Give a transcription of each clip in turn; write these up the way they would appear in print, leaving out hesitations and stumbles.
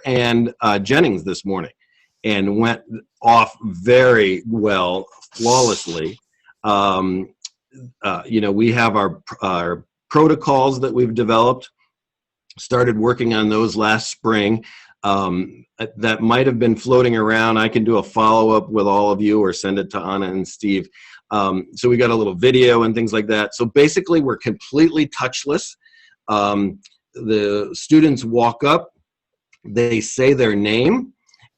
and Jennings this morning, and went off very well, flawlessly. We have our protocols that we've developed, started working on those last spring. That might have been floating around. I can do a follow-up with all of you or send it to Anna and Steve. So we got a little video and things like that. So basically we're completely touchless. The students walk up, they say their name,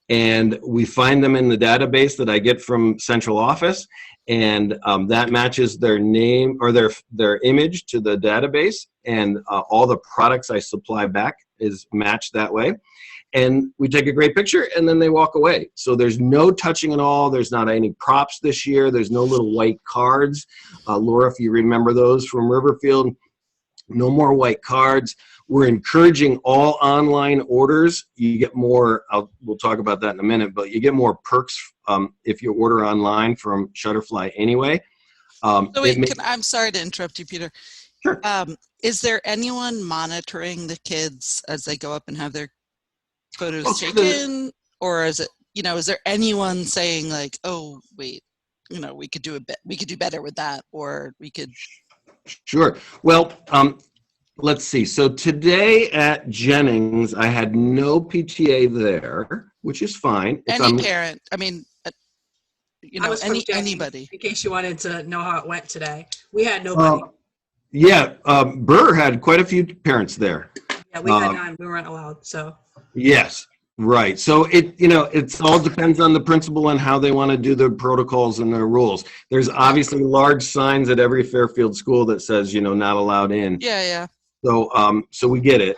and we find them in the database that I get from central office, and that matches their name or their image to the database, and all the products I supply back is matched that way. And we take a great picture, and then they walk away. So there's no touching at all. There's not any props this year. There's no little white cards. Laura, if you remember those from Riverfield, no more white cards. We're encouraging all online orders. You get more, we'll talk about that in a minute, but you get more perks if you order online from Shutterfly anyway. So wait, I'm sorry to interrupt you, Peter. Sure. Is there anyone monitoring the kids as they go up and have their photos taken? Or is it, is there anyone saying like, oh, wait, we could do better with that, or we could. Sure. Well, let's see. So today at Jennings, I had no PTA there, which is fine. Any parent, anybody. In case you wanted to know how it went today, we had nobody. Burr had quite a few parents there. Yeah, we had none. We weren't allowed. So. Yes. Right. So it all depends on the principal and how they want to do the protocols and their rules. There's obviously large signs at every Fairfield school that says, not allowed in. Yeah. So we get it.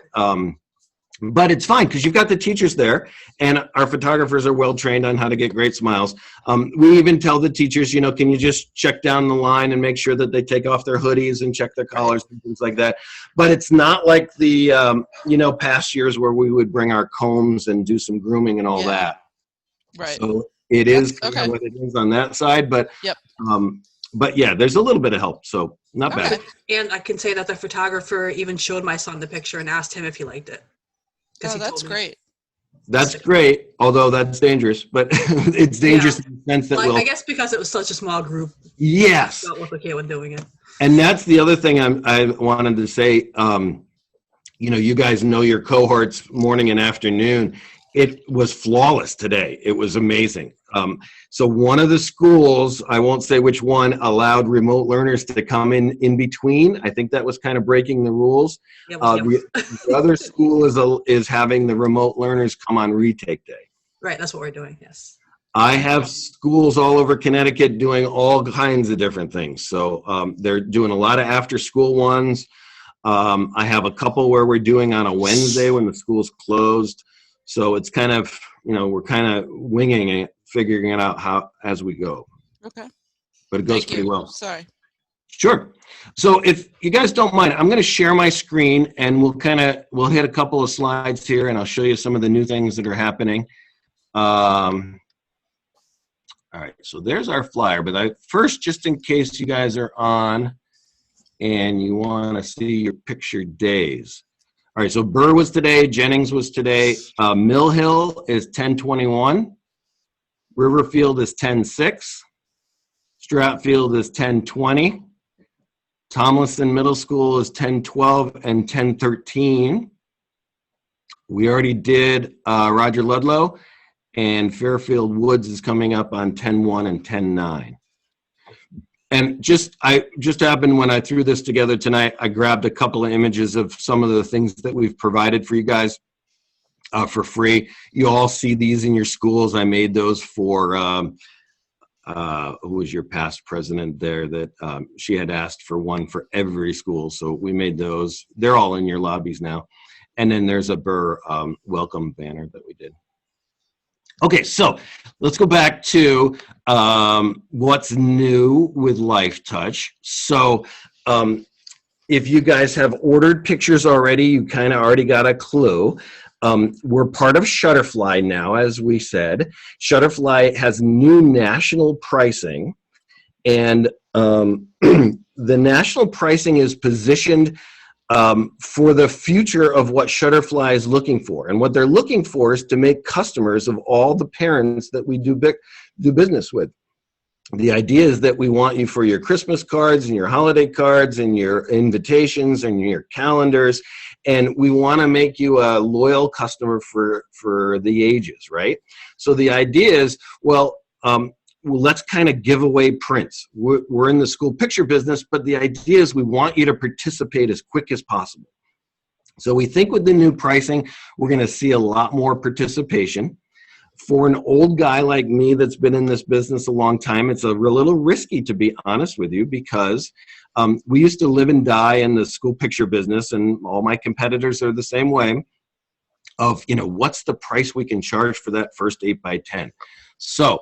But it's fine because you've got the teachers there, and our photographers are well trained on how to get great smiles. We even tell the teachers, can you just check down the line and make sure that they take off their hoodies and check their collars and things like that. But it's not like the, past years where we would bring our combs and do some grooming and all that. Right. So it is what it is on that side, but yeah, there's a little bit of help, so not bad. And I can say that the photographer even showed my son the picture and asked him if he liked it. Oh, that's great. That's great, although that's dangerous, but it's dangerous in the sense that I guess because it was such a small group. Yes. I felt okay with doing it. And that's the other thing I wanted to say. You guys know your cohorts morning and afternoon. It was flawless today. It was amazing. So one of the schools, I won't say which one, allowed remote learners to come in between. I think that was kind of breaking the rules. The other school is having the remote learners come on retake day. Right, that's what we're doing, yes. I have schools all over Connecticut doing all kinds of different things. So they're doing a lot of after-school ones. I have a couple where we're doing on a Wednesday when the school's closed. So it's kind of, we're kind of winging it, figuring it out as we go. Okay. But it goes pretty well. Sorry. Sure. So if you guys don't mind, I'm going to share my screen, and we'll hit a couple of slides here, and I'll show you some of the new things that are happening. All right. So there's our flyer. But first, just in case you guys are on and you want to see your picture days. All right, so Burr was today, Jennings was today, Mill Hill is 10/21, Riverfield is 10/6, Stratfield is 10/20, Tomlinson Middle School is 10/12 and 10/13. We already did Roger Ludlow, and Fairfield Woods is coming up on 10/1 and 10/9. And just happened when I threw this together tonight, I grabbed a couple of images of some of the things that we've provided for you guys for free. You all see these in your schools. I made those for, who was your past president there, that she had asked for one for every school. So we made those. They're all in your lobbies now. And then there's a Burr welcome banner that we did. Okay, so let's go back to what's new with LifeTouch. So if you guys have ordered pictures already, you kind of already got a clue. We're part of Shutterfly now, as we said. Shutterfly has new national pricing, and the national pricing is positioned for the future of what Shutterfly is looking for. And what they're looking for is to make customers of all the parents that we do business with. The idea is that we want you for your Christmas cards and your holiday cards and your invitations and your calendars. And we want to make you a loyal customer for the ages, right? So the idea is, well, let's kind of give away prints. We're in the school picture business, but the idea is we want you to participate as quick as possible. So we think with the new pricing, we're going to see a lot more participation. For an old guy like me that's been in this business a long time, it's a little risky, to be honest with you, because we used to live and die in the school picture business, and all my competitors are the same way, of, what's the price we can charge for that first 8x10. So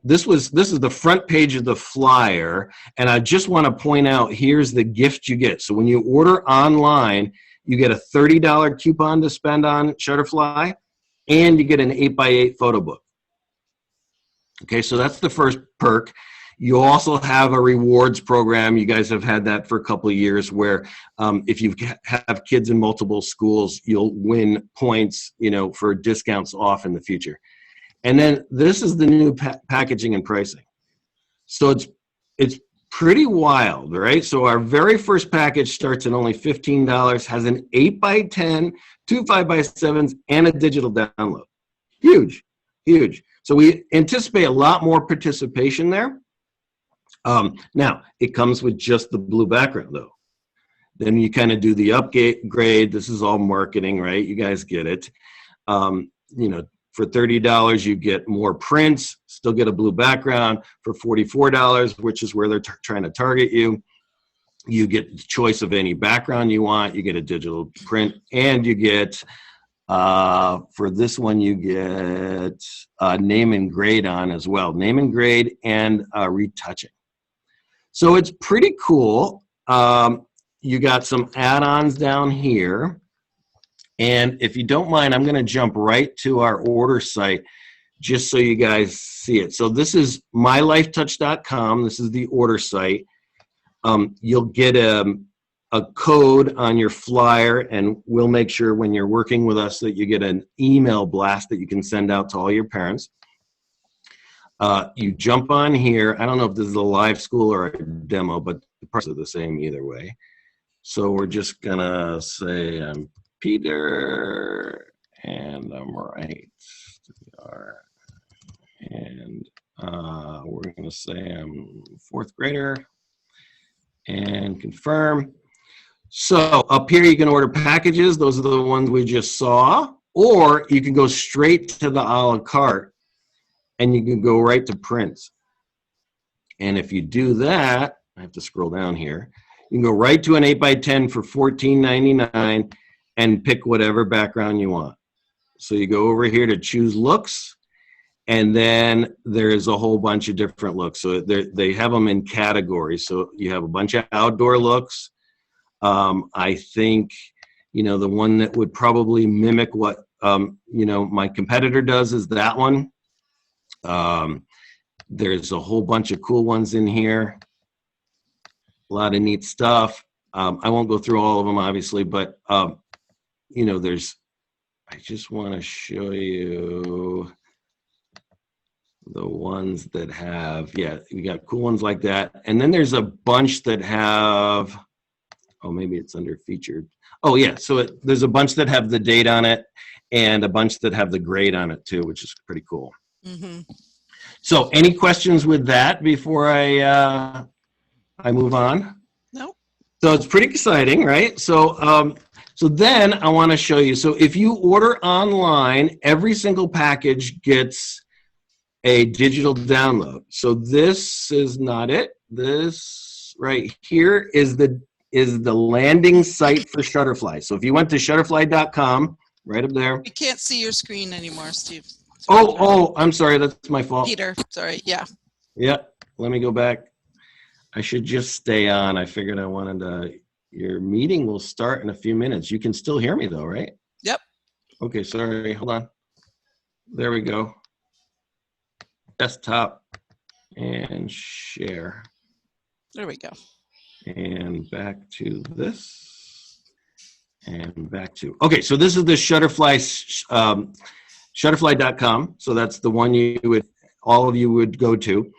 this is the front page of the flyer, and I just want to point out, here's the gift you get. So when you order online, you get a $30 coupon to spend on Shutterfly, and you get an 8x8 photo book. Okay, so that's the first perk. You also have a rewards program. You guys have had that for a couple of years, where if you have kids in multiple schools, you'll win points, for discounts off in the future. And then this is the new packaging and pricing. So it's pretty wild, right? So our very first package starts at only $15, has an 8x10, 2 5x7s, and a digital download. Huge, huge. So we anticipate a lot more participation there. Now, it comes with just the blue background, though. Then you kind of do the upgrade. This is all marketing, right? You guys get it. For $30, you get more prints, still get a blue background. For $44, which is where they're trying to target you, you get the choice of any background you want. You get a digital print, and you get, for this one, you get name and grade on as well. Name and grade and retouching. So it's pretty cool. You got some add-ons down here. And if you don't mind, I'm going to jump right to our order site just so you guys see it. So this is mylifetouch.com. This is the order site. You'll get a code on your flyer, and we'll make sure when you're working with us that you get an email blast that you can send out to all your parents. You jump on here. I don't know if this is a live school or a demo, but the prices are the same either way. So we're just going to say I'm Peter, and I'm Wright, and we're going to say I'm 4th grader, and confirm. So up here you can order packages. Those are the ones we just saw, or you can go straight to the a la carte, and you can go right to prints. And if you do that, I have to scroll down here, you can go right to an 8x10 for $14.99 and pick whatever background you want. So you go over here to choose looks, and then there's a whole bunch of different looks. So they have them in categories. So you have a bunch of outdoor looks. I think, the one that would probably mimic what, my competitor does is that one. There's a whole bunch of cool ones in here. A lot of neat stuff. I won't go through all of them, obviously, but, I just want to show you the ones that have, we got cool ones like that. And then there's a bunch that have, maybe it's under featured. So there's a bunch that have the date on it, and a bunch that have the grade on it too, which is pretty cool. Mm-hmm. So any questions with that before I move on? No. So it's pretty exciting, right? So then I want to show you. So if you order online, every single package gets a digital download. So this is not it. This right here is the landing site for Shutterfly. So if you went to shutterfly.com, right up there. We can't see your screen anymore, Steve. Oh, I'm sorry. That's my fault. Peter, sorry. Yeah. Yep. Let me go back. I should just stay on. I figured I wanted to. Your meeting will start in a few minutes. You can still hear me though, right? Yep. Okay, sorry. Hold on. There we go. Desktop and share. There we go. and back to this, and back to, okay, so this is the Shutterfly, Shutterfly.com. So that's the one all of you would go to.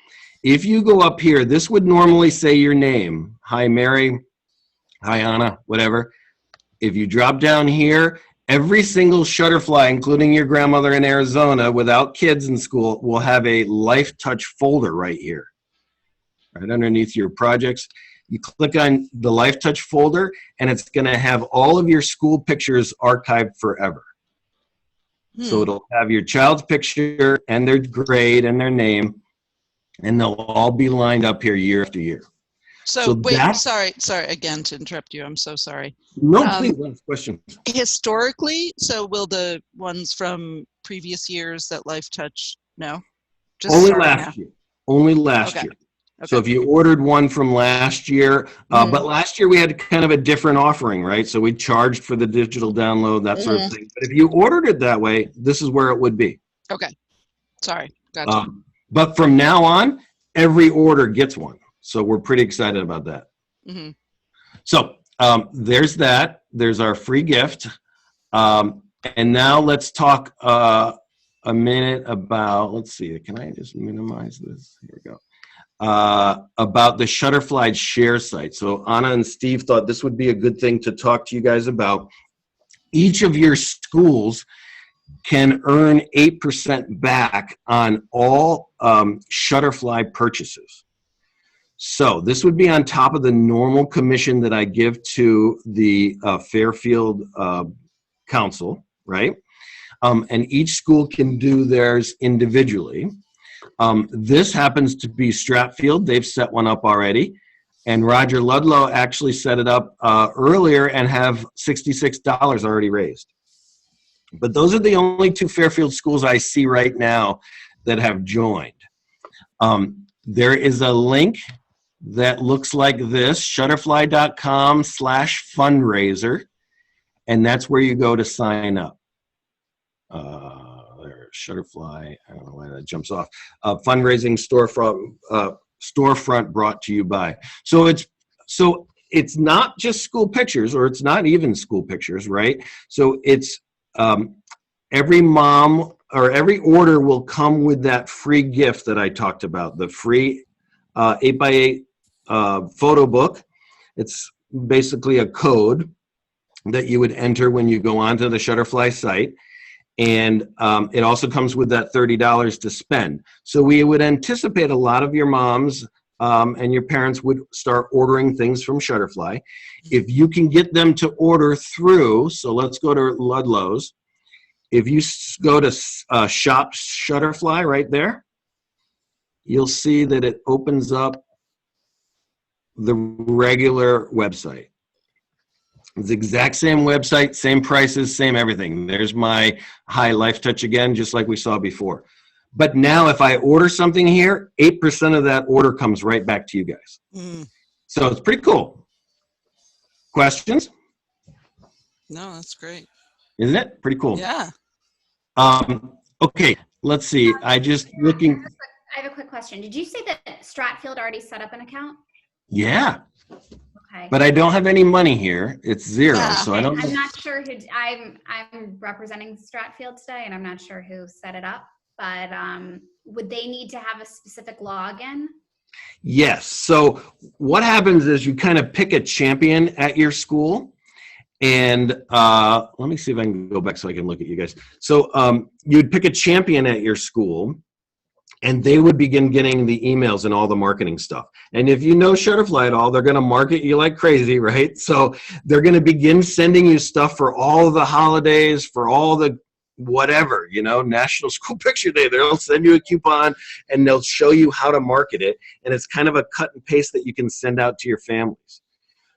If you go up here, this would normally say your name. Hi, Mary. Hi, Anna, whatever. If you drop down here, every single Shutterfly, including your grandmother in Arizona without kids in school, will have a LifeTouch folder right here, right underneath your projects. You click on the LifeTouch folder, and it's going to have all of your school pictures archived forever. So it'll have your child's picture and their grade and their name, and they'll all be lined up here year after year. So wait, sorry again to interrupt you. I'm so sorry. No, please, ask questions. Historically, so will the ones from previous years that LifeTouch, no? Just only last year. Only last year. Okay. So if you ordered one from last year, but last year we had kind of a different offering, right? So we charged for the digital download, that sort of thing. But if you ordered it that way, this is where it would be. Okay. Sorry. Gotcha. But from now on, every order gets one. So we're pretty excited about that. So there's that. There's our free gift. And now let's talk a minute about, let's see, can I just minimize this? Here we go. About the Shutterfly share site. So Anna and Steve thought this would be a good thing to talk to you guys about. Each of your schools can earn 8% back on all Shutterfly purchases. So this would be on top of the normal commission that I give to the Fairfield Council, right? And each school can do theirs individually. This happens to be Stratfield. They've set one up already. And Roger Ludlow actually set it up earlier and have $66 already raised. But those are the only two Fairfield schools I see right now that have joined. There is a link that looks like this, shutterfly.com/fundraiser, and that's where you go to sign up. Shutterfly, I don't know why that jumps off. Fundraising storefront brought to you by. So it's not just school pictures, or it's not even school pictures, right? So it's every mom or every order will come with that free gift that I talked about, the free 8x8 photo book. It's basically a code that you would enter when you go onto the Shutterfly site. And it also comes with that $30 to spend. So we would anticipate a lot of your moms and your parents would start ordering things from Shutterfly. If you can get them to order through, so let's go to Ludlow's. If you go to Shop Shutterfly right there, you'll see that it opens up the regular website. It's the exact same website, same prices, same everything. There's my Hi LifeTouch again, just like we saw before. But now if I order something here, 8% of that order comes right back to you guys. So it's pretty cool. Questions? No, that's great. Isn't it? Pretty cool. Yeah. Okay, let's see. I have a quick question. Did you say that Stratfield already set up an account? Yeah. Okay. But I don't have any money here. It's zero, so I don't know. I'm not sure who. I'm representing Stratfield today, and I'm not sure who set it up. But would they need to have a specific login? Yes. So what happens is you kind of pick a champion at your school, and let me see if I can go back so I can look at you guys. So you'd pick a champion at your school, and they would begin getting the emails and all the marketing stuff. And if you know Shutterfly at all, they're going to market you like crazy, right? So they're going to begin sending you stuff for all of the holidays, for all the whatever, National School Picture Day. They'll send you a coupon, and they'll show you how to market it. And it's kind of a cut and paste that you can send out to your families.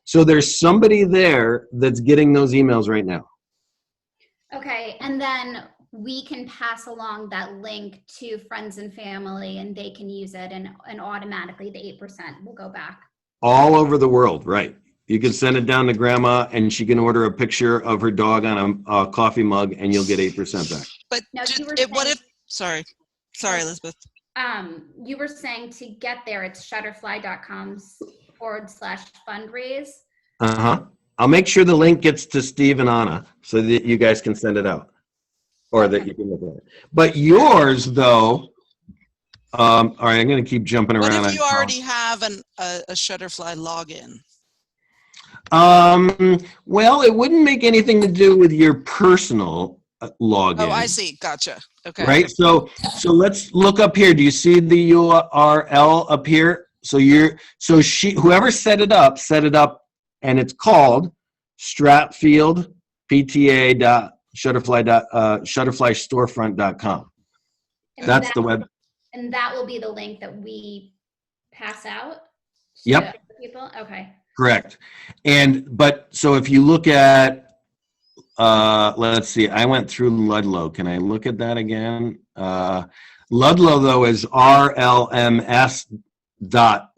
So there's somebody there that's getting those emails right now. Okay, and then we can pass along that link to friends and family, and they can use it, and automatically the 8% will go back. All over the world, right. You can send it down to grandma, and she can order a picture of her dog on a coffee mug, and you'll get 8% back. But sorry, Elizabeth. You were saying to get there, it's shutterfly.com/fundraiser. /fundraise. I'll make sure the link gets to Steve and Anna so that you guys can send it out, or that you can look at it. But yours, though, all right, I'm going to keep jumping What around. if you already have a Shutterfly login? Well, it wouldn't make anything to do with your personal login. Oh, I see. Gotcha. Okay. Right. So let's look up here. Do you see the URL up here? So whoever set it up, and it's called Stratfield PTA Shutterflystorefront.com. That's the web. And that will be the link that we pass out to Yep. people? Okay. Correct. So if you look at, let's see, I went through Ludlow. Can I look at that again? Ludlow, though, is RLMS dot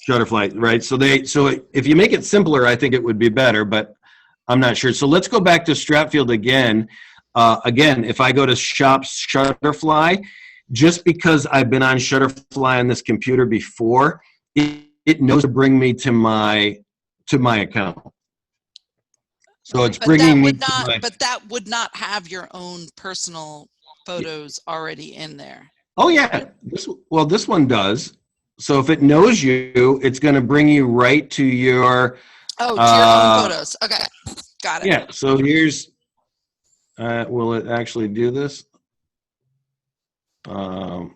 Shutterfly, right? So if you make it simpler, I think it would be better, but I'm not sure. So let's go back to Stratfield again. Again, if I go to Shop Shutterfly, just because I've been on Shutterfly on this computer before, it knows to bring me to my account. So it's bringing me to my... But that would not have your own personal photos already in there. Oh, yeah. This one does. So if it knows you, it's going to bring you right to your... Oh, to your own photos. Okay. Got it. Yeah. So here's... will it actually do this? I'm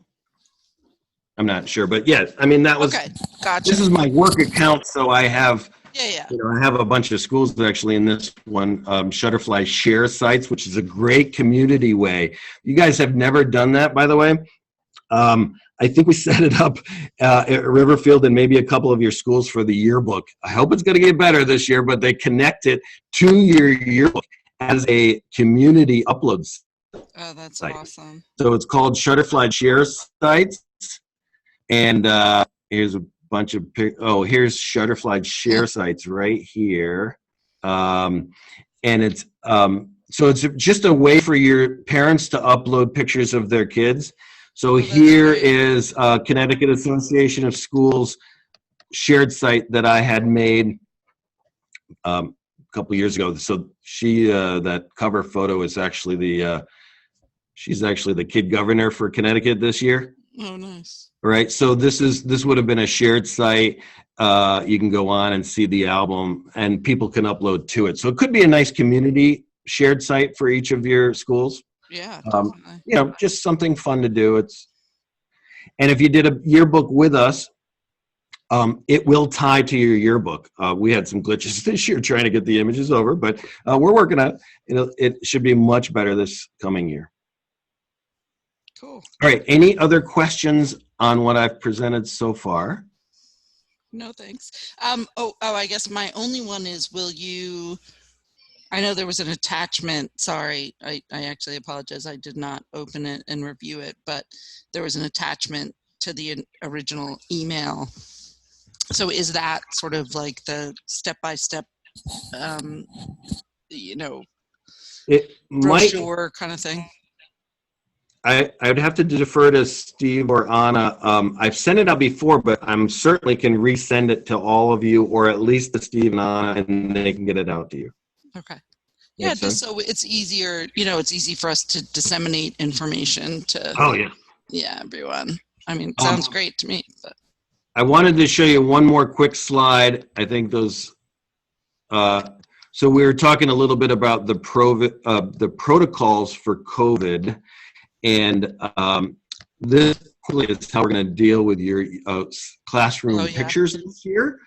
not sure, but yeah, I mean, that was... Okay. Gotcha. This is my work account, so I have... Yeah. I have a bunch of schools that actually in this one, Shutterfly share sites, which is a great community way. You guys have never done that, by the way. I think we set it up at Riverfield and maybe a couple of your schools for the yearbook. I hope it's going to get better this year, but they connect it to your yearbook as a community upload site. Oh, that's awesome. So it's called Shutterfly Share Sites. And here's a bunch of, here's Shutterfly Share Sites right here. And it's, so it's just a way for your parents to upload pictures of their kids. So here is Connecticut Association of Schools shared site that I had made a couple years ago. So she, that cover photo is actually she's actually the kid governor for Connecticut this year. Oh, nice. Right. So this would have been a shared site. You can go on and see the album and people can upload to it. So it could be a nice community shared site for each of your schools. Yeah, definitely. Just something fun to do. And if you did a yearbook with us, it will tie to your yearbook. We had some glitches this year trying to get the images over, but we're working on it. It should be much better this coming year. Cool. All right. Any other questions on what I've presented so far? No, thanks. I guess my only one is, I know there was an attachment. Sorry, I actually apologize. I did not open it and review it, but there was an attachment to the original email. So is that sort of like the step-by-step, It brochure kind of thing? I would have to defer to Steve or Anna. I've sent it out before, but I'm certainly can resend it to all of you, or at least to Steve and Anna, and they can get it out to you. Okay. Yeah, just so it's easier, it's easy for us to disseminate information to everyone. I mean, it sounds great to me. But I wanted to show you one more quick slide. I think those, so we were talking a little bit about the protocols for COVID, and this is how we're going to deal with your classroom pictures this year.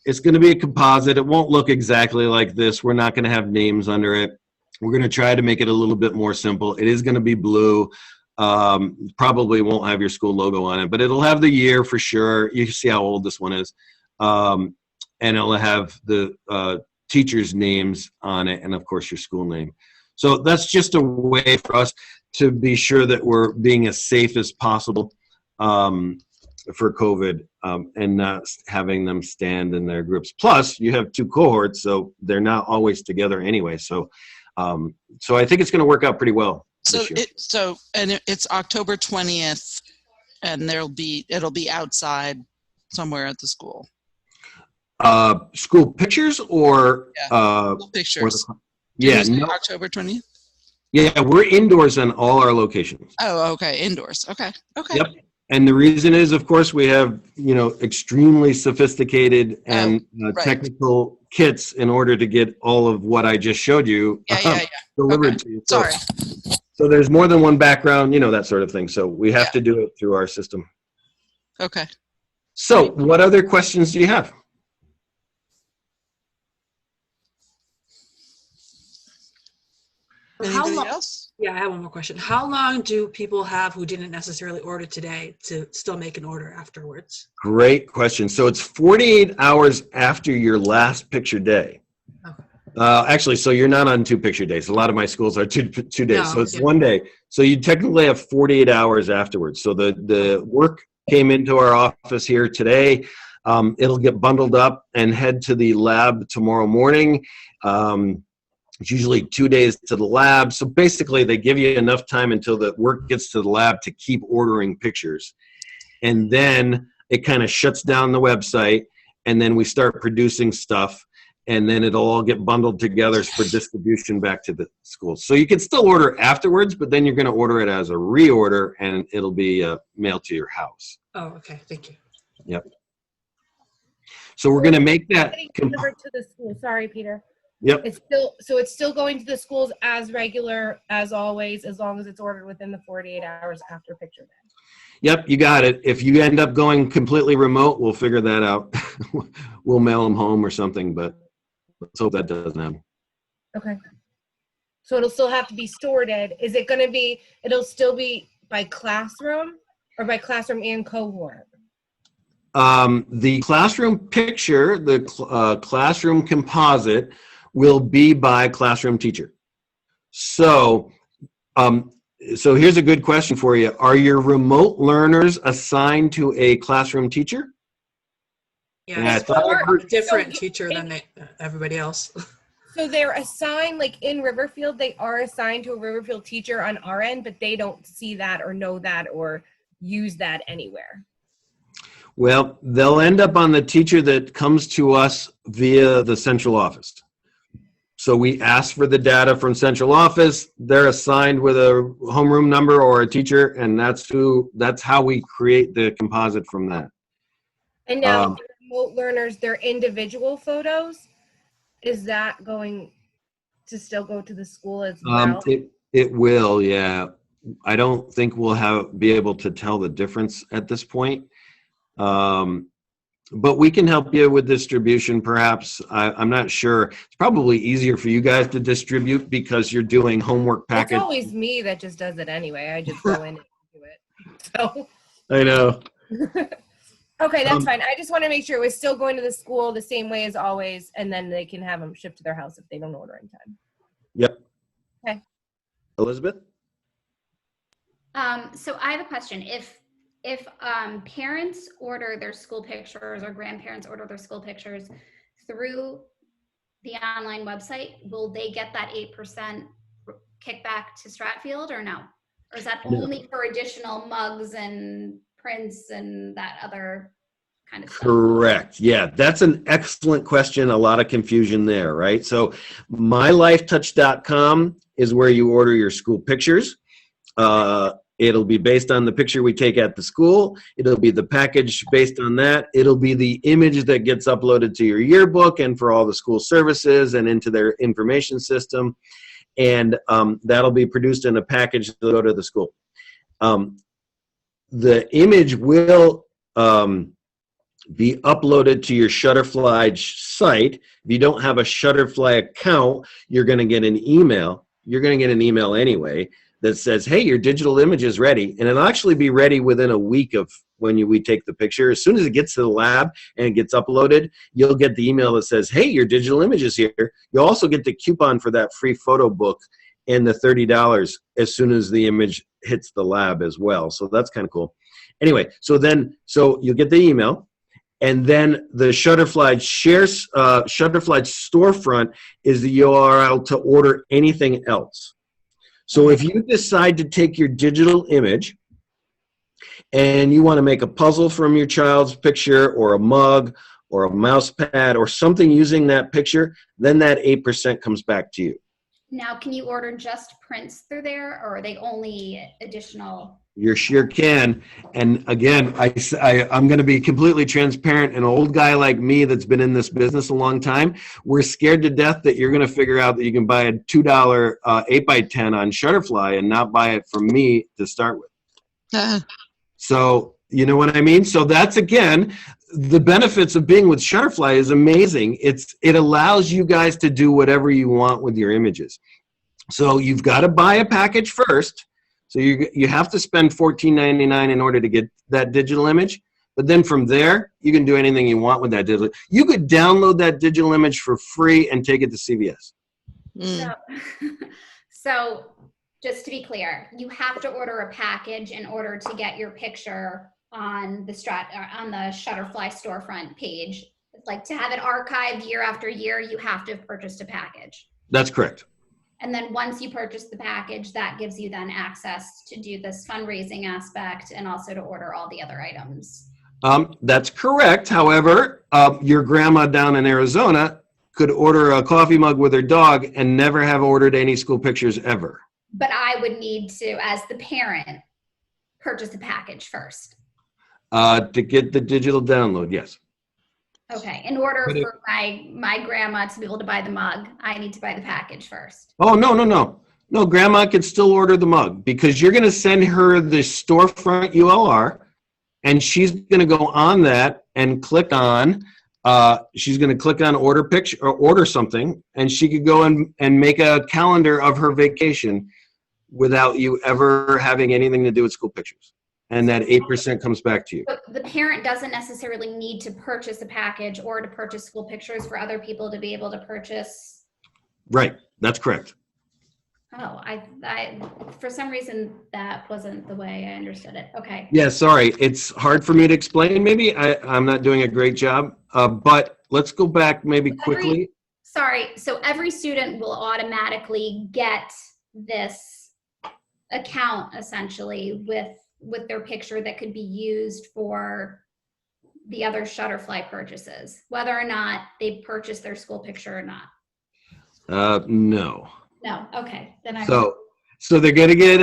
It's going to be a composite. It won't look exactly like this. We're not going to have names under it. We're going to try to make it a little bit more simple. It is going to be blue. Probably won't have your school logo on it, but it'll have the year for sure. You can see how old this one is. And it'll have the teachers' names on it, and of course your school name. So that's just a way for us to be sure that we're being as safe as possible for COVID, and not having them stand in their groups. Plus, you have two cohorts, so they're not always together anyway. So, so I think it's going to work out pretty well. So it's October 20th, and it'll be outside somewhere at the school. School pictures or Pictures. Yeah, Tuesday, no, October 20th. yeah, we're indoors on all our locations. Oh, okay. Indoors. Okay. Okay. Yep. And the reason is, of course, we have, extremely sophisticated and right. technical kits in order to get all of what I just showed you Yeah. delivered Okay. to you. Sorry. So there's more than one background, that sort of thing. So we have to do it through our system. Okay. So what other questions do you have? Anybody else? Yeah, I have one more question. How long do people have who didn't necessarily order today to still make an order afterwards? Great question. So it's 48 hours after your last picture day. Okay. Actually, so you're not on 2 picture days. A lot of my schools are two days. No, So it's yeah. 1 day. So you technically have 48 hours afterwards. So the work came into our office here today. It'll get bundled up and head to the lab tomorrow morning. It's usually 2 days to the lab. So basically they give you enough time until the work gets to the lab to keep ordering pictures. And then it kind of shuts down the website, and then we start producing stuff, and then it'll all get bundled together for distribution back to the schools. So you can still order afterwards, but then you're going to order it as a reorder, and it'll be mailed to your house. Oh, okay. Thank you. Yep. So we're going to make that. Getting delivered to the school. Sorry, Peter. Yep. It's still going to the schools as regular as always, as long as it's ordered within the 48 hours after picture day. Yep, you got it. If you end up going completely remote, we'll figure that out. We'll mail them home or something, but let's hope that doesn't happen. Okay. So it'll still have to be sorted. Is it going to be? It'll still be by classroom or by classroom and cohort? The classroom picture, the classroom composite, will be by classroom teacher. So, so here's a good question for you. Are your remote learners assigned to a classroom teacher? Yeah, it's a different teacher than everybody else. So they're assigned, like in Riverfield, they are assigned to a Riverfield teacher on our end, but they don't see that or know that or use that anywhere. Well, they'll end up on the teacher that comes to us via the central office. So we ask for the data from central office. They're assigned with a homeroom number or a teacher, and that's how we create the composite from that. And now the remote learners, their individual photos, is that going to still go to the school as well? It will, yeah. I don't think we'll be able to tell the difference at this point. But we can help you with distribution, perhaps. I'm not sure. It's probably easier for you guys to distribute because you're doing homework package. It's always me that just does it anyway. I just go in and do it. So. I know. Okay, that's fine. I just want to make sure it was still going to the school the same way as always, and then they can have them shipped to their house if they don't order in time. Yep. Okay. Elizabeth? So I have a question. If parents order their school pictures or grandparents order their school pictures through the online website, will they get that 8% kickback to Stratfield or no? Or is that only for additional mugs and prints and that other kind of stuff? Correct. Yeah, that's an excellent question. A lot of confusion there, right? So mylifetouch.com is where you order your school pictures. It'll be based on the picture we take at the school. It'll be the package based on that. It'll be the image that gets uploaded to your yearbook and for all the school services and into their information system. And that'll be produced in a package to go to the school. The image will be uploaded to your Shutterfly site. If you don't have a Shutterfly account, you're going to get an email. You're going to get an email anyway that says, hey, your digital image is ready. And it'll actually be ready within a week of when we take the picture. As soon as it gets to the lab and it gets uploaded, you'll get the email that says, hey, your digital image is here. You'll also get the coupon for that free photo book and the $30 as soon as the image hits the lab as well. So that's kind of cool. Anyway, so you'll get the email. And then the Shutterfly storefront is the URL to order anything else. So if you decide to take your digital image and you want to make a puzzle from your child's picture or a mug or a mouse pad or something using that picture, then that 8% comes back to you. Now, can you order just prints through there, or are they only additional? You sure can. And again, I'm going to be completely transparent. An old guy like me that's been in this business a long time, we're scared to death that you're going to figure out that you can buy a $2 8x10 on Shutterfly and not buy it from me to start with. So, you know what I mean? So that's, again, the benefits of being with Shutterfly is amazing. It allows you guys to do whatever you want with your images. So you've got to buy a package first. So you have to spend $14.99 in order to get that digital image. But then from there, you can do anything you want with that digital. You could download that digital image for free and take it to CVS. So just to be clear, you have to order a package in order to get your picture on the Shutterfly storefront page. Like, to have it archived year after year, you have to have purchased a package. That's correct. And then once you purchase the package, that gives you then access to do this fundraising aspect and also to order all the other items. That's correct. However, your grandma down in Arizona could order a coffee mug with her dog and never have ordered any school pictures ever. But I would need to, as the parent, purchase a package first. To get the digital download, yes. Okay, in order for my grandma to be able to buy the mug, I need to buy the package first. Oh, no. No, grandma can still order the mug because you're going to send her the storefront URL, and she's going to go on that and click on, order picture or order something, and she could go and make a calendar of her vacation without you ever having anything to do with school pictures. And that 8% comes back to you. But the parent doesn't necessarily need to purchase a package or to purchase school pictures for other people to be able to purchase. Right, that's correct. Oh, I for some reason that wasn't the way I understood it. Okay. Yeah, sorry, it's hard for me to explain. Maybe I'm not doing a great job, but let's go back maybe quickly. So every student will automatically get this account essentially with their picture that could be used for the other Shutterfly purchases, whether or not they purchase their school picture or not. No. No. Okay. Then So they're going to get,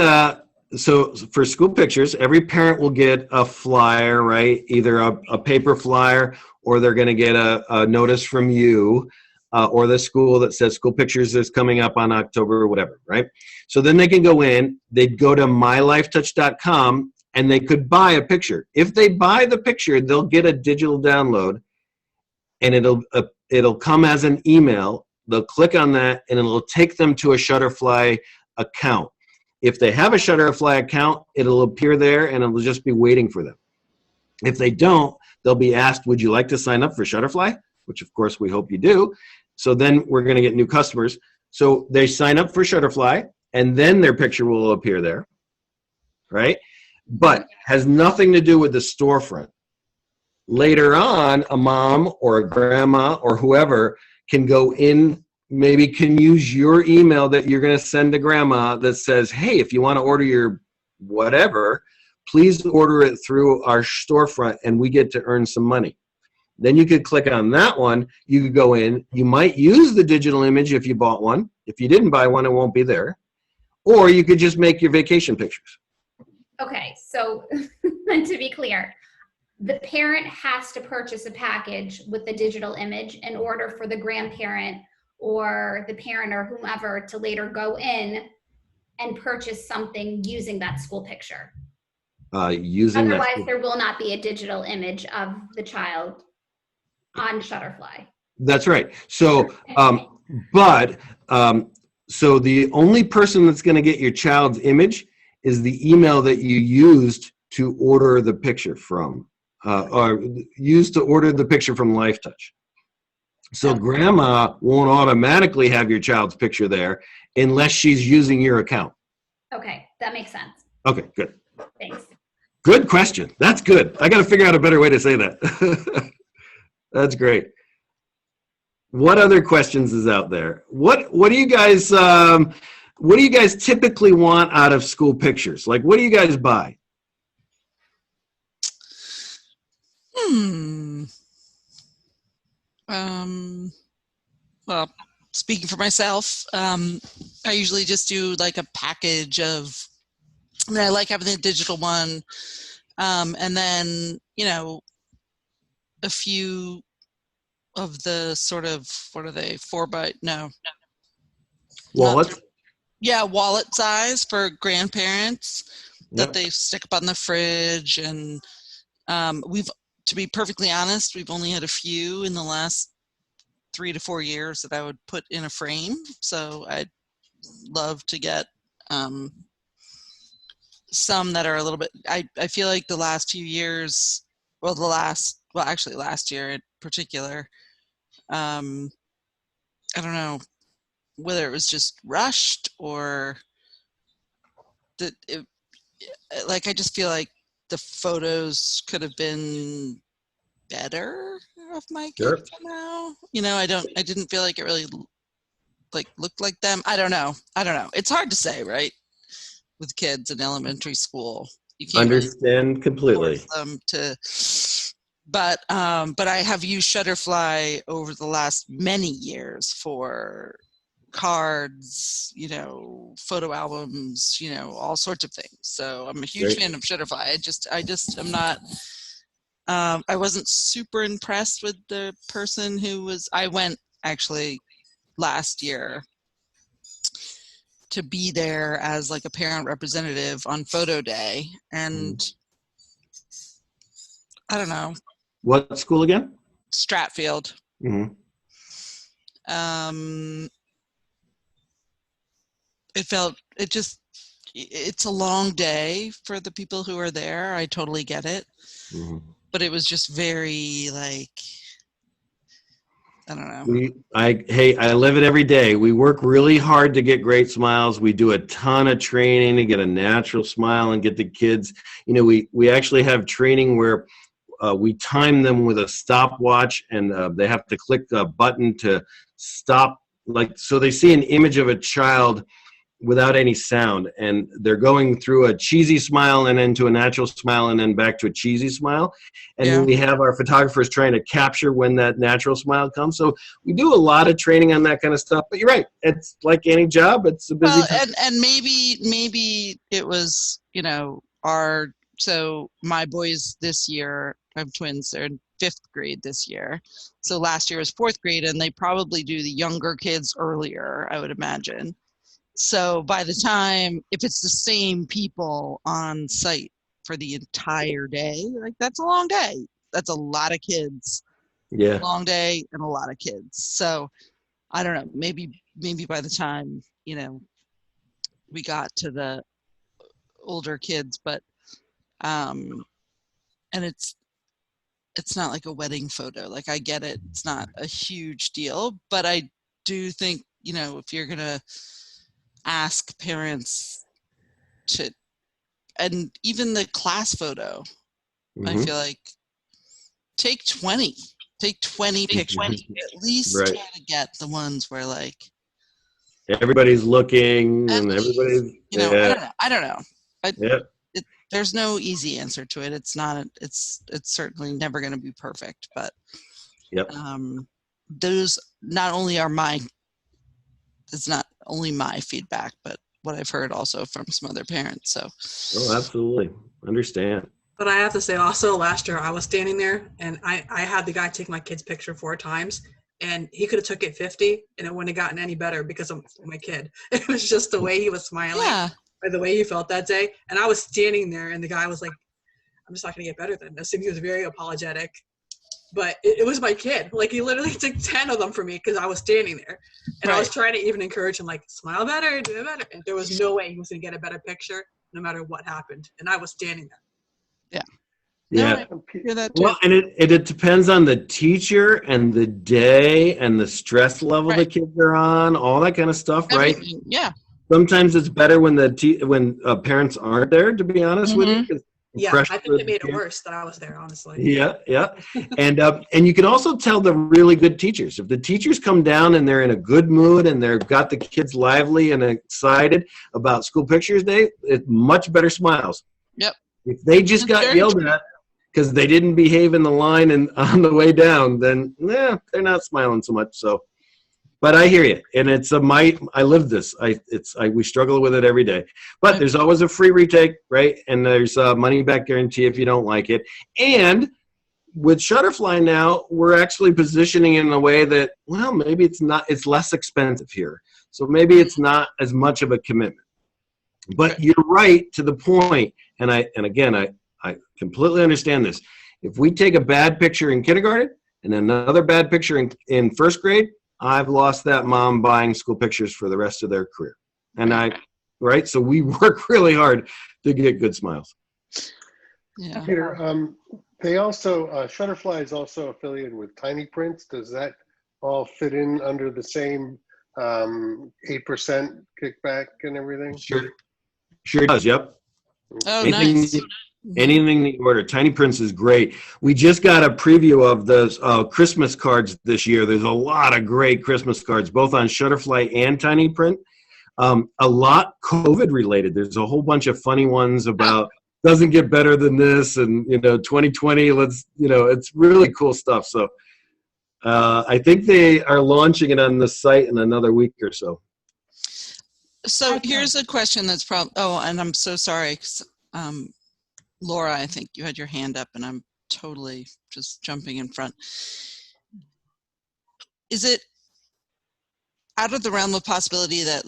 so for school pictures, every parent will get a flyer, right? Either a paper flyer, or they're going to get a notice from you or the school that says school pictures is coming up on October or whatever, right? So then they can go in, they'd go to mylifetouch.com, and they could buy a picture. If they buy the picture, they'll get a digital download, and it'll come as an email. They'll click on that, and it'll take them to a Shutterfly account. If they have a Shutterfly account, it'll appear there, and it'll just be waiting for them. If they don't, they'll be asked, would you like to sign up for Shutterfly? Which, of course, we hope you do. So then we're going to get new customers. So they sign up for Shutterfly, and then their picture will appear there, right? But has nothing to do with the storefront. Later on, a mom or a grandma or whoever can go in, maybe can use your email that you're going to send to grandma that says, hey, if you want to order your whatever, please order it through our storefront and we get to earn some money. Then you could click on that one. You could go in. You might use the digital image if you bought one. If you didn't buy one, it won't be there. Or you could just make your vacation pictures. Okay, so to be clear, the parent has to purchase a package with the digital image in order for the grandparent or the parent or whomever to later go in and purchase something using that school picture. Otherwise, there will not be a digital image of the child on Shutterfly. That's right. So, so the only person that's going to get your child's image is the email that you used to order the picture from, or used to order the picture from LifeTouch. So grandma won't automatically have your child's picture there unless she's using your account. Okay, that makes sense. Okay, good. Thanks. Good question. That's good. I got to figure out a better way to say that. That's great. What other questions is out there? What do you guys typically want out of school pictures? Like, what do you guys buy? Well, speaking for myself, I usually just do like a package of, I mean, I like having the digital one. And then, you know, a few of the sort of, what are they, 4x, no. Wallets? Yeah, wallet size for grandparents that Yep. they stick up on the fridge. And to be perfectly honest, we've only had a few in the last 3 to 4 years that I would put in a frame. So I'd love to get some that are a little bit, I feel like the last few years, actually last year in particular, I don't know whether it was just rushed or that like, I just feel like the photos could have been better of my Sure. kids somehow. You know, I didn't feel like it really like looked like them. I don't know. It's hard to say, right? With kids in elementary school, you can't Understand completely. force them to. But I have used Shutterfly over the last many years for cards, you know, photo albums, you know, all sorts of things. So I'm a huge Great. fan of Shutterfly. I'm not. I wasn't super impressed with the person who was. I went actually last year to be there as like a parent representative on photo day, and I don't know. What school again? Stratfield. Mm-hmm. It's a long day for the people who are there. I totally get it. Mm-hmm. But it was just very like, I don't know. I live it every day. We work really hard to get great smiles. We do a ton of training to get a natural smile and get the kids. You know, we actually have training where we time them with a stopwatch, and they have to click a button to stop. Like, so they see an image of a child without any sound, and they're going through a cheesy smile and then to a natural smile and then back to a cheesy smile. And Yeah. we have our photographers trying to capture when that natural smile comes. So we do a lot of training on that kind of stuff. But you're right, it's like any job, it's a busy time. And maybe it was, you know, so my boys this year, I have twins, they're in 5th grade this year. So last year was 4th grade, and they probably do the younger kids earlier, I would imagine. So by the time, if it's the same people on site for the entire day, like, that's a long day. That's a lot of kids. Yeah. Long day and a lot of kids. So I don't know, maybe by the time, you know, we got to the older kids, but and it's not like a wedding photo. Like, I get it. It's not a huge deal, but I do think, you know, if you're going to ask parents to, and even the class photo, I Mhm. feel like take 20 pictures, at least Right. try to get the ones where, like, Everybody's looking at and least, everybody's, you know, yeah. I don't know. Yeah. There's no easy answer to it. It's certainly never going to be perfect, but Yep. those not only are it's not only my feedback, but what I've heard also from some other parents. So. Oh, absolutely. Understand. But I have to say also, last year I was standing there and I had the guy take my kid's picture 4 times, and he could have took it 50 and it wouldn't have gotten any better because of my kid. It was just the way he was smiling, Yeah. or the way he felt that day. And I was standing there and the guy was like, I'm just not going to get better than this. And he was very apologetic. But it was my kid. Like, he literally took 10 of them for me because I was standing there. And I was trying to even encourage him, like, smile better, do it better. And there was no way he was going to get a better picture no matter what happened. And I was standing there. Yeah. Yeah. No, I hear that too. Well, and it depends on the teacher and the day and the stress level the kids are on, all that kind of stuff, right? Everything. Yeah. Sometimes it's better when when parents aren't there, to be honest with you. 'Cause Yeah, pressure I think of it made the it kid. worse that I was there, honestly. Yeah. And you can also tell the really good teachers. If the teachers come down and they're in a good mood and they've got the kids lively and excited about School Pictures Day, it's much better smiles. Yep. If they just That's got very yelled true. at, because they didn't behave in the line and on the way down, then they're not smiling so much. So, but I hear you, and it's I live this. We struggle with it every day. But there's always a free retake, right? And there's a money back guarantee if you don't like it. And with Shutterfly now, we're actually positioning in a way that, well, maybe it's less expensive here. So maybe it's not as much of a commitment. But you're right to the point, and again, I completely understand this. If we take a bad picture in kindergarten and another bad picture in first grade, I've lost that mom buying school pictures for the rest of their career. And right? So we work really hard to get good smiles. Yeah. Peter, they also, Shutterfly is also affiliated with Tiny Prints. Does that all fit in under the same 8% kickback and everything? Sure does, yep. Oh, nice. Anything that you order. Tiny Prints is great. We just got a preview of those Christmas cards this year. There's a lot of great Christmas cards, both on Shutterfly and Tiny Print. A lot COVID related. There's a whole bunch of funny ones about doesn't get better than this, and 2020. It's really cool stuff. So I think they are launching it on the site in another week or so. So here's a question that's and I'm so sorry. Laura, I think you had your hand up, and I'm totally just jumping in front. Is it out of the realm of possibility that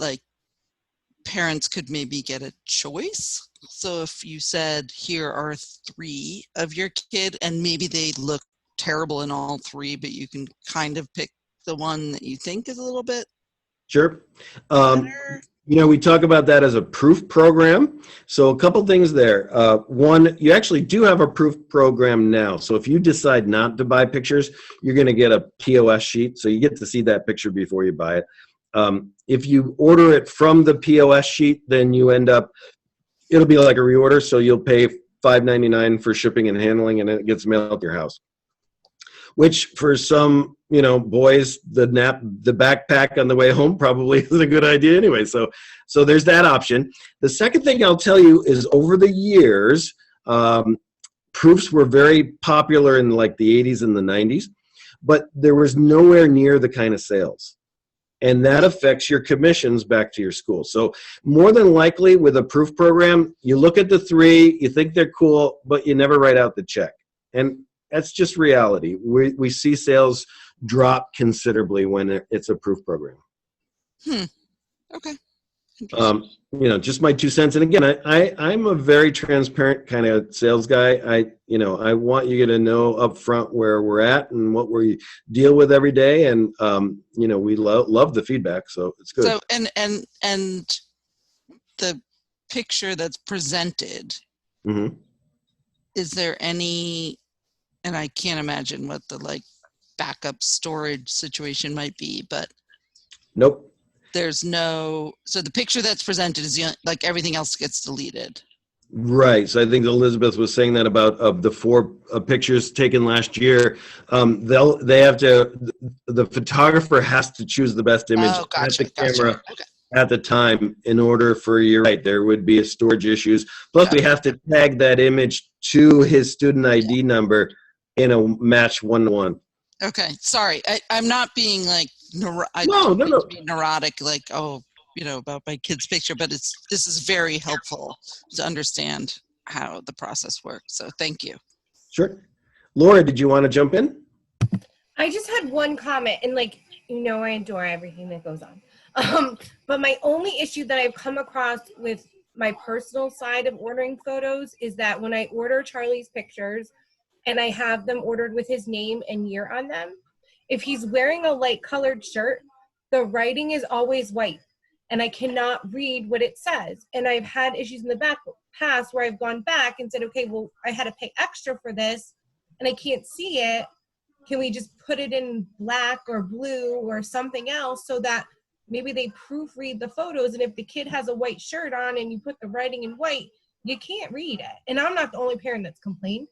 parents could maybe get a choice? So if you said, here are 3 of your kid, and maybe they look terrible in all 3, but you can kind of pick the one that you think is a little bit Sure. better. We talk about that as a proof program. So a couple things there. One, you actually do have a proof program now. So if you decide not to buy pictures, you're going to get a POS sheet. So you get to see that picture before you buy it. If you order it from the POS sheet, then you it'll be like a reorder. So you'll pay $5.99 for shipping and handling, and it gets mailed to your house. Which for some, boys, the backpack on the way home probably isn't a good idea anyway. So there's that option. The second thing I'll tell you is over the years, proofs were very popular in the 80s and the 90s, but there was nowhere near the kind of sales. And that affects your commissions back to your school. So more than likely with a proof program, you look at the 3, you think they're cool, but you never write out the check. And that's just reality. We see sales drop considerably when it's a proof program. Okay. Just my 2 cents. And again, I'm a very transparent kind of sales guy. I want you to know up front where we're at and what we deal with every day. And, we love the feedback. So it's good. So, and the picture that's presented, is there any, and I can't imagine what the backup storage situation might be, but nope. There's no, so the picture that's presented is everything else gets deleted. Right. So I think Elizabeth was saying that about the 4 pictures taken last year. The photographer has to choose the best image at the camera at the time in order for, you're right, there would be a storage issues. Plus we have to tag that image to his student ID number in a match 1-to-1. Okay. Sorry. I'm not being No. Be neurotic, about my kid's picture, but this is very helpful to understand how the process works. So thank you. Sure. Laura, did you want to jump in? I just had one comment, and I adore everything that goes on. But my only issue that I've come across with my personal side of ordering photos is that when I order Charlie's pictures and I have them ordered with his name and year on them, if he's wearing a light colored shirt, the writing is always white and I cannot read what it says. And I've had issues in the past where I've gone back and said, okay, well, I had to pay extra for this and I can't see it. Can we just put it in black or blue or something else so that maybe they proofread the photos? And if the kid has a white shirt on and you put the writing in white, you can't read it. And I'm not the only parent that's complained.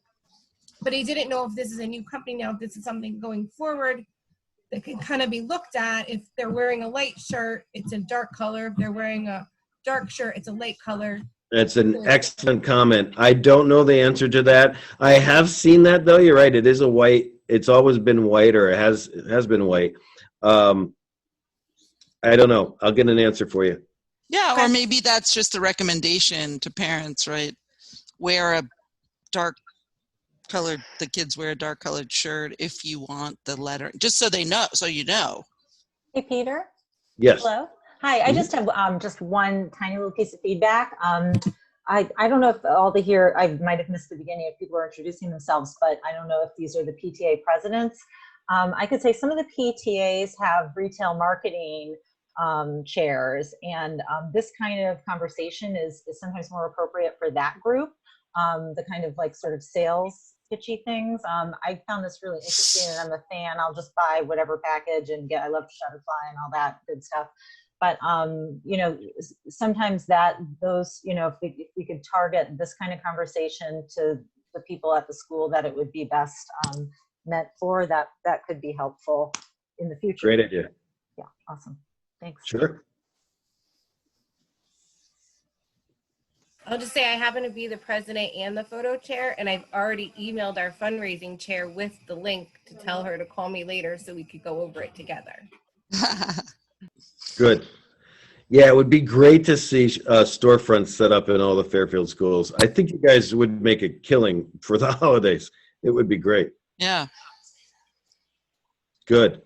But he didn't know if this is a new company now, if this is something going forward that can kind of be looked at. If they're wearing a light shirt, it's a dark color. If they're wearing a dark shirt, it's a light color. That's an excellent comment. I don't know the answer to that. I have seen that though. You're right. It is a white. It's always been white, or it has been white. I don't know. I'll get an answer for you. Yeah, or maybe that's just a recommendation to parents, right? Wear a the kids wear a dark colored shirt if you want the letter, just so they know, so you know. Hey, Peter. Yes. Hello. Hi. I just have just one tiny little piece of feedback. I don't know if all the here, I might have missed the beginning if people were introducing themselves, but I don't know if these are the PTA presidents. I could say some of the PTAs have retail marketing chairs, and this kind of conversation is sometimes more appropriate for that group. The kind of like sort of sales pitchy things. I found this really interesting, and I'm a fan. I'll just buy whatever package and I love Shutterfly and all that good stuff. But, you know, sometimes those, you know, if we could target this kind of conversation to the people at the school that it would be best meant for, that could be helpful in the future. Great idea. Yeah, awesome. Thanks. Sure. I'll just say I happen to be the president and the photo chair, and I've already emailed our fundraising chair with the link to tell her to call me later so we could go over it together. Good. Yeah, it would be great to see storefronts set up in all the Fairfield schools. I think you guys would make a killing for the holidays. It would be great. Yeah, Good.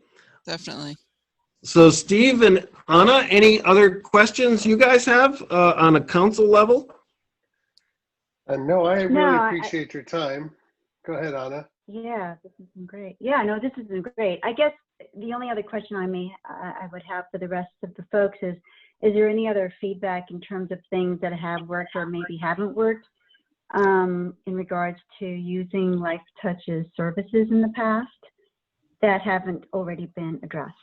definitely. So Steve and Anna, any other questions you guys have on a council level? No, I really No, appreciate your time. Go ahead, Anna. Yeah, this has been great. Yeah, no, this has been great. I guess the only other question I would have for the rest of the folks is there any other feedback in terms of things that have worked or maybe haven't worked in regards to using LifeTouch's services in the past that haven't already been addressed?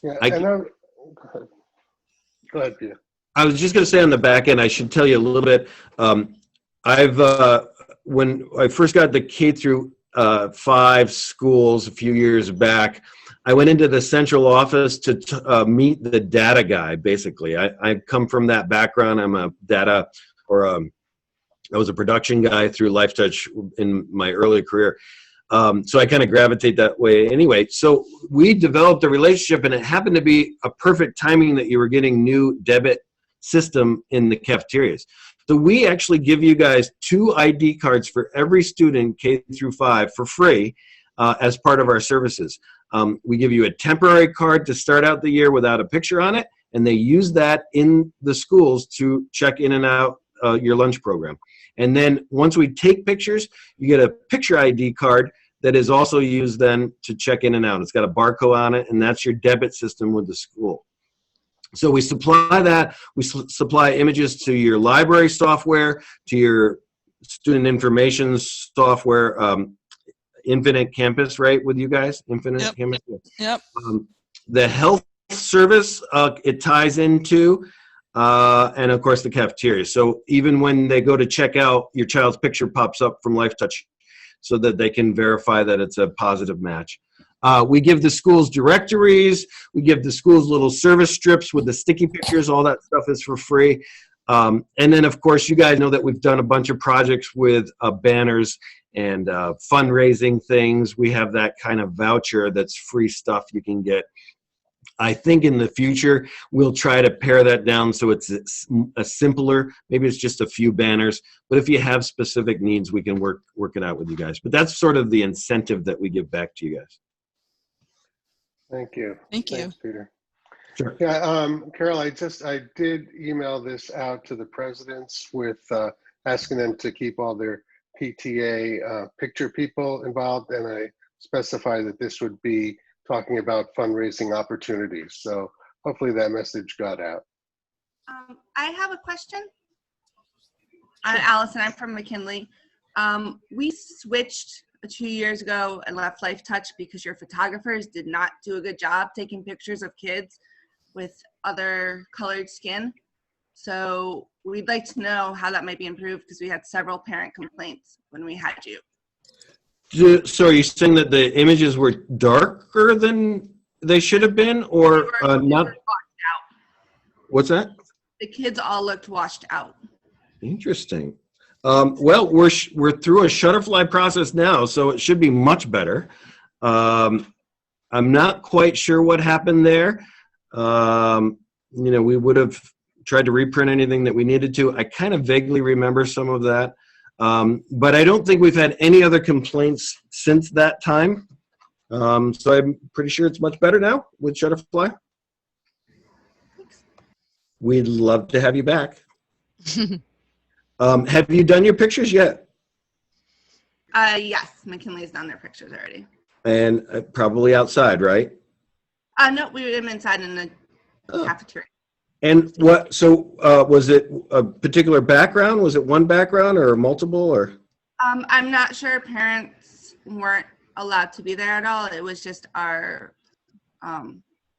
Yeah, I- go ahead. Go ahead, Peter. I was just going to say on the back end, I should tell you a little bit. When I first got the K through 5 schools a few years back, I went into the central office to meet the data guy, basically. I come from that background. I'm a data, I was a production guy through LifeTouch in my early career. So I kind of gravitate that way anyway. So we developed a relationship, and it happened to be a perfect timing that you were getting new debit system in the cafeterias. So we actually give you guys 2 ID cards for every student K through 5 for free as part of our services. We give you a temporary card to start out the year without a picture on it, and they use that in the schools to check in and out your lunch program. And then once we take pictures, you get a picture ID card that is also used then to check in and out. It's got a barcode on it, and that's your debit system with the school. So we supply that. We supply images to your library software, to your student information software, Infinite Campus, right, with you guys? Infinite Yep. Campus? Yep. The health service it ties into, and of course the cafeteria. So even when they go to check out, your child's picture pops up from LifeTouch so that they can verify that it's a positive match. We give the schools directories. We give the schools little service strips with the sticky pictures. All that stuff is for free. And then, of course, you guys know that we've done a bunch of projects with banners and fundraising things. We have that kind of voucher that's free stuff you can get. I think in the future, we'll try to pare that down so it's a simpler, maybe it's just a few banners. But if you have specific needs, we can work it out with you guys. But that's sort of the incentive that we give back to you guys. Thank you. Thank you. Thanks, Peter. Sure. Yeah, Carol, I did email this out to the presidents with asking them to keep all their PTA picture people involved, and I specified that this would be talking about fundraising opportunities. So hopefully that message got out. I have a question. I'm Allison, I'm from McKinley. We switched 2 years ago and left LifeTouch because your photographers did not do a good job taking pictures of kids with other colored skin. So we'd like to know how that might be improved because we had several parent complaints when we had you. So are you saying that the images were darker than they should have been, or not? What's that? The kids all looked washed out. Interesting. Well, we're through a Shutterfly process now, so it should be much better. I'm not quite sure what happened there. We would have tried to reprint anything that we needed to. I kind of vaguely remember some of that. But I don't think we've had any other complaints since that time. So I'm pretty sure it's much better now with Shutterfly. We'd love to have you back. Have you done your pictures yet? Yes, McKinley's done their pictures already. And probably outside, right? No, we did them inside in the cafeteria. And what, so was it a particular background? Was it one background or multiple or? I'm not sure. Parents weren't allowed to be there at all. It was just our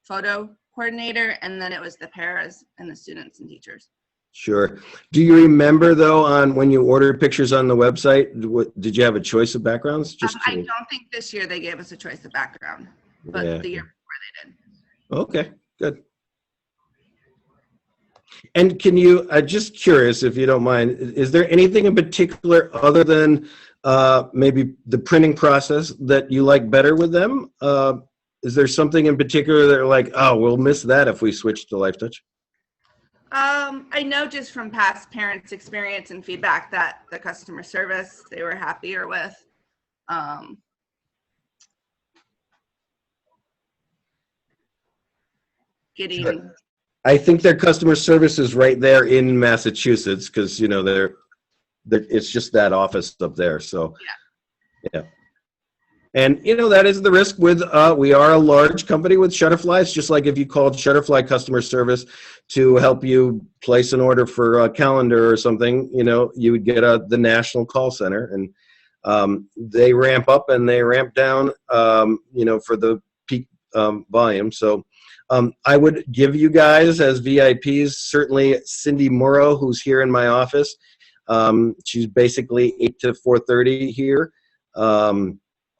photo coordinator, and then it was the paras and the students and teachers. Sure. Do you remember though, on when you ordered pictures on the website, did you have a choice of backgrounds? I don't think this year they gave us a choice of background, but the year before they did. Okay, good. And can you, just curious if you don't mind, is there anything in particular other than maybe the printing process that you like better with them? Is there something in particular that are like, oh, we'll miss that if we switch to LifeTouch? I know just from past parents' experience and feedback that the customer service they were happier with. Getting. I think their customer service is right there in Massachusetts because they're it's just that office up there. So yeah. And that is the risk with we are a large company with Shutterfly. It's just like if you called Shutterfly customer service to help you place an order for a calendar or something, you would get the national call center, and they ramp up and they ramp down, for the peak volume. So I would give you guys as VIPs, certainly Cindy Morrow, who's here in my office. She's basically 8 to 4:30 here.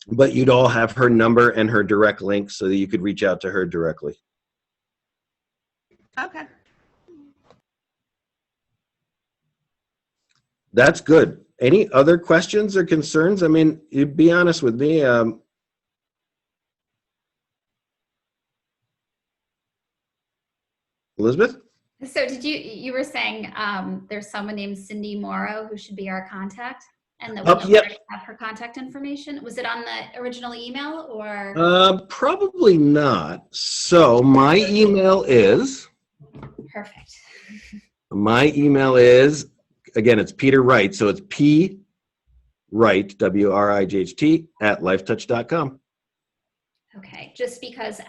But you'd all have her number and her direct link so that you could reach out to her directly. Okay. That's good. Any other questions or concerns? I mean, you be honest with me. Elizabeth? So you were saying there's someone named Cindy Morrow who should be our contact, and that we don't Yep. have her contact information? Was it on the original email or? Probably not. So my email is, Perfect. again, it's Peter Wright. So it's P Wright, WRIGHT, @lifetouch.com. Okay, just because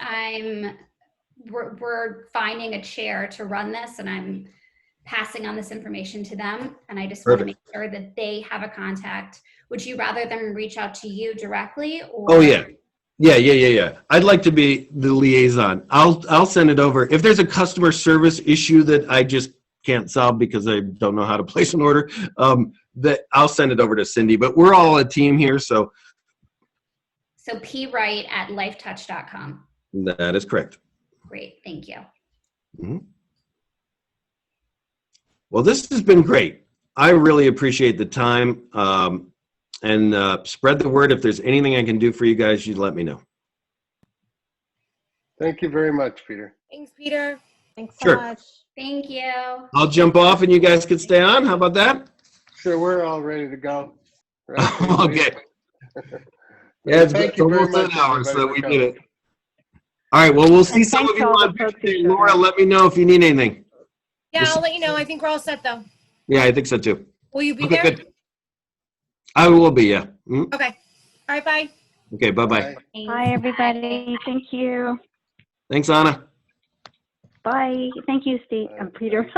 we're finding a chair to run this, and I'm passing on this information to them, and I just want to make sure that they have a contact. Would you rather them reach out to you directly, or? Oh yeah. I'd like to be the liaison. I'll send it over. If there's a customer service issue that I just can't solve because I don't know how to place an order, that I'll send it over to Cindy. But we're all a team here, so. So pwright @lifetouch.com. That is correct. Great, thank you. Mm-hmm. Well, this has been great. I really appreciate the time, and spread the word. If there's anything I can do for you guys, you'd let me know. Thank you very much, Peter. Thanks, Peter. Thanks so much. Thank you. I'll jump off and you guys can stay on. How about that? Sure, we're all ready to go. Okay. Yeah, it's almost an hour, so we did it. All right, well, we'll see some of you on Tuesday. Laura, let me know if you need anything. Yeah, I'll let you know. I think we're all set, though. Yeah, I think so, too. Will you be Okay, there? good. I will be, yeah. Mm-hmm. Okay. All right, bye. Okay, bye-bye. Bye, everybody. Thank you. Thanks, Anna. Bye. Thank you, Steve and Peter.